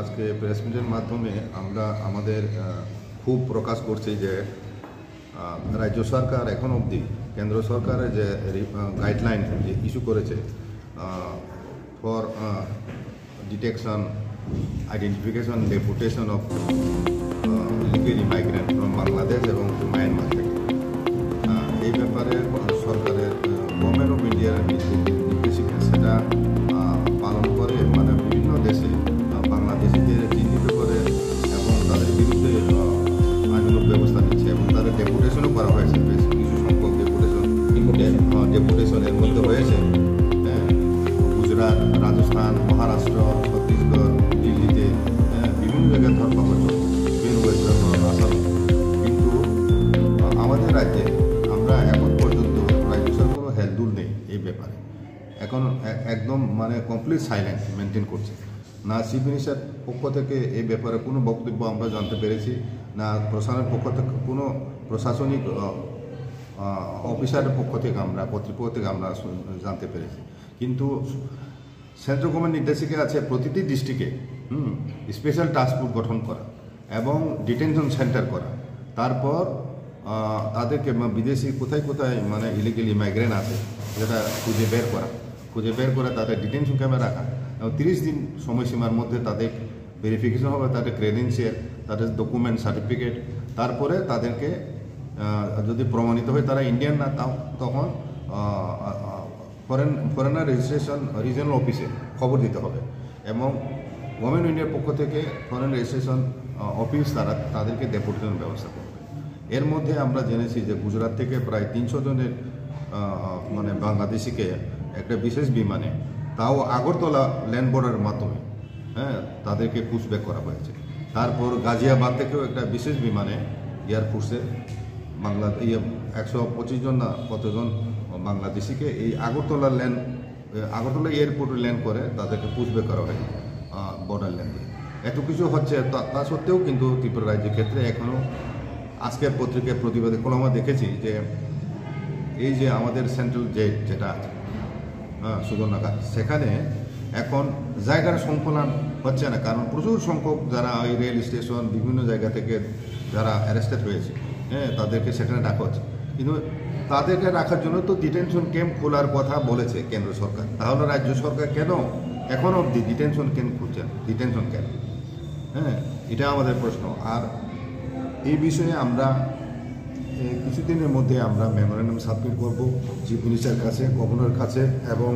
আজকে প্রেস মিটের মাধ্যমে আমরা আমাদের খুব প্রকাশ করছি যে রাজ্য সরকার এখন অবধি কেন্দ্র সরকারের যে গাইডলাইন যে ইস্যু করেছে for detection identification deputation of illegal migrant from Bangladesh এবং মায়ানমার থেকে এই ব্যাপারে সরকারের গভর্নমেন্ট অফ ইন্ডিয়ার নির্দেশিকা সেটা পালন করে মানে বিভিন্ন দেশে বাংলাদেশিদের চিহ্নিত করে এবং তাদের বিরুদ্ধে আইনানুগ ব্যবস্থা নিচ্ছে এবং তাদের ডেপুটেশনও করা হয়েছে বেশ কিছু সংখ্যক ডেপুটেশন এর মধ্যে হয়েছে গুজরাট, রাজস্থান, মহারাষ্ট্র, ছত্তিশগড়, দিল্লিতে বিভিন্ন জায়গায় ধরপাকড় চলছে ওয়েস্ট বেঙ্গল, আসাম। কিন্তু আমাদের রাজ্যে আমরা এখন পর্যন্ত রাজ্য সরকার কোনো হেলদুল নেই এই ব্যাপারে, এখন একদম মানে কমপ্লিট সাইলেন্স মেনটেন করছে। না চিফ মিনিস্টার পক্ষ থেকে এই ব্যাপারে কোনো বক্তব্য আমরা জানতে পেরেছি, না প্রশাসনের পক্ষ থেকে কোনো প্রশাসনিক অফিসারের পক্ষ থেকে আমরা কর্তৃপক্ষ থেকে আমরা জানতে পেরেছি। কিন্তু সেন্ট্রাল গভর্নমেন্ট নির্দেশিকা আছে প্রতিটি ডিস্ট্রিক্টে স্পেশাল টাস্ক ফোর্স গঠন করা এবং ডিটেনশন সেন্টার করা, তারপর তাদেরকে বিদেশি কোথায় কোথায় মানে ইলিগালি মাইগ্রেন্ট আছে যেটা খুঁজে বের করে তাদের ডিটেনশন ক্যাম্পে রাখা এবং 30 দিন সময়সীমার মধ্যে তাদের ভেরিফিকেশন হবে, তাদের ক্রেডেন্সিয়াল, তাদের ডকুমেন্ট সার্টিফিকেট, তারপরে তাদেরকে যদি প্রমাণিত হয় তারা ইন্ডিয়ান না তখন ফরেনার রেজিস্ট্রেশন রিজনাল অফিসে খবর দিতে হবে এবং গভর্নমেন্ট অফ ইন্ডিয়ার পক্ষ থেকে ফরেন রেজিস্ট্রেশন অফিস তাদেরকে ডেপুটেশন ব্যবস্থা করবে। এর মধ্যে আমরা জেনেছি যে গুজরাট থেকে প্রায় 300 জনের মানে বাংলাদেশিকে একটা বিশেষ বিমানে, তাও আগরতলা ল্যান্ড বর্ডারের মাধ্যমে তাদেরকে পুশব্যাক করা হয়েছে। তারপর গাজিয়াবাদ থেকেও একটা বিশেষ বিমানে এয়ারফোর্সে 125 জন না কতজন বাংলাদেশিকে এই আগরতলা এয়ারপোর্টে ল্যান্ড করে তাদেরকে পুশব্যাক করা হয় বর্ডার ল্যান্ডে। এত কিছু হচ্ছে, তা সত্ত্বেও কিন্তু ত্রিপুরা রাজ্যের ক্ষেত্রে এখনও আজকের পত্রিকায় প্রতিবাদে কলমে দেখেছি যে এই যে আমাদের সেন্ট্রাল জেল যেটা আছে সুগন্নাঘাট, সেখানে এখন জায়গার সংকলন হচ্ছে না, কারণ প্রচুর সংখ্যক যারা ওই রেল স্টেশন বিভিন্ন জায়গা থেকে যারা অ্যারেস্টেড হয়েছে তাদেরকে সেখানে ডাকা হচ্ছে। কিন্তু তাদেরকে রাখার জন্য তো ডিটেনশন ক্যাম্প খোলার কথা বলেছে কেন্দ্র সরকার, তাহলে রাজ্য সরকার কেন এখন অবধি ডিটেনশন ক্যাম্প খুলছেন? ডিটেনশন ক্যাম্প এটা আমাদের প্রশ্ন। আর এই বিষয়ে আমরা কিছুদিনের মধ্যে আমরা মেমোরেন্ডাম সাবমিট করব চিফ মিনিস্টারের কাছে, গভর্নরের কাছে এবং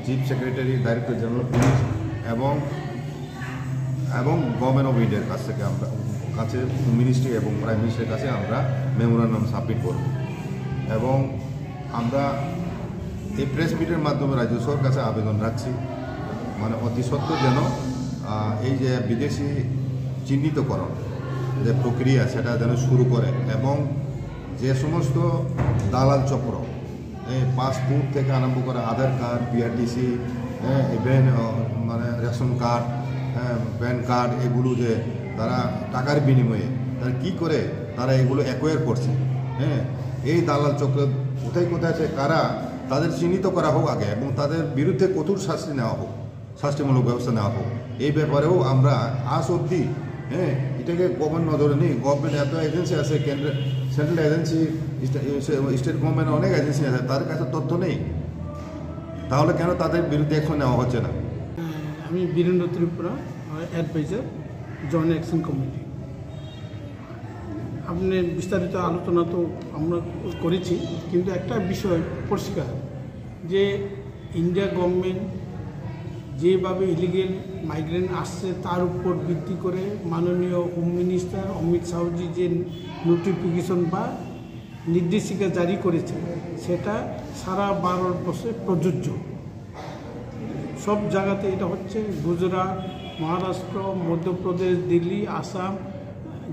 chief secretary, director general police এবং গভর্নমেন্ট অফ ইন্ডিয়ার কাছ থেকে আমরা হোম মিনিস্ট্রি এবং প্রাইম মিনিস্টারের কাছে আমরা মেমোরেন্ডাম সাবমিট করব এবং আমরা এই প্রেস মিটের মাধ্যমে রাজ্য সরকারের কাছে আবেদন রাখছি মানে অতি সত্ত্বর যেন এই যে বিদেশি চিহ্নিতকরণ যে প্রক্রিয়া সেটা যেন শুরু করে এবং যে সমস্ত দালাল চক্র পাসপোর্ট থেকে আরম্ভ করে আধার কার্ড, পিআরটিসি, ইভেন মানে রেশন কার্ড, প্যান কার্ড, এগুলো যে তারা টাকার বিনিময়ে তারা কী করে তারা এগুলো অ্যাকোয়ার করছে, এই দালাল চক্র কোথায় কোথায় আছে কারা, তাদের চিহ্নিত করা হোক আগে এবং তাদের বিরুদ্ধে কঠোর শাস্তি নেওয়া হোক, শাস্তিমূলক ব্যবস্থা নেওয়া হোক। এই ব্যাপারেও আমরা আজ অবধি এটাকে গভর্নমেন্ট নজরে নেই। গভর্নমেন্ট এত এজেন্সি আছে, সেন্ট্রাল এজেন্সি, স্টেট গভর্নমেন্ট অনেক এজেন্সি আছে, তাদের কাছে তথ্য নেই, তাহলে কেন তাদের বিরুদ্ধে অ্যাকশন নেওয়া হচ্ছে না? আমি Birendra Tripura, advisor, joint action committee. আপনি বিস্তারিত আলোচনা তো আমরা করেছি, কিন্তু একটা বিষয় পরিষ্কার যে ইন্ডিয়া গভর্নমেন্ট যেভাবে ইলিগেল মাইগ্রেন্ট আসছে তার উপর ভিত্তি করে মাননীয় হোম মিনিস্টার অমিত শাহজি যে নোটিফিকেশন বা নির্দেশিকা জারি করেছে সেটা সারা ভারতবর্ষে প্রযোজ্য। সব জায়গাতে এটা হচ্ছে, গুজরাট, মহারাষ্ট্র, মধ্যপ্রদেশ, দিল্লি, আসাম,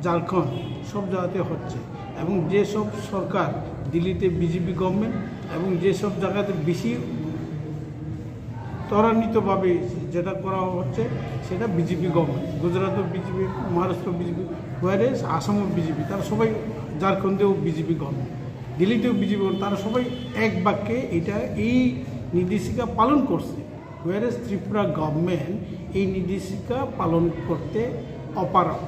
ঝাড়খণ্ড সব জায়গাতে হচ্ছে। এবং যেসব সরকার, দিল্লিতে বিজেপি গভর্নমেন্ট এবং যেসব জায়গাতে বেশি ত্বরান্বিতভাবে যেটা করা হচ্ছে সেটা বিজেপি গভর্নমেন্ট। গুজরাটও বিজেপি, মহারাষ্ট্র বিজেপি, ওয়ারে আসামও বিজেপি, তারা সবাই, ঝাড়খণ্ডেও বিজেপি গভর্নমেন্ট, দিল্লিতেও বিজেপি, তারা সবাই এক বাক্যে এটা এই নির্দেশিকা পালন করছে। ওয়ারে ত্রিপুরা গভর্নমেন্ট এই নির্দেশিকা পালন করতে অপারগ।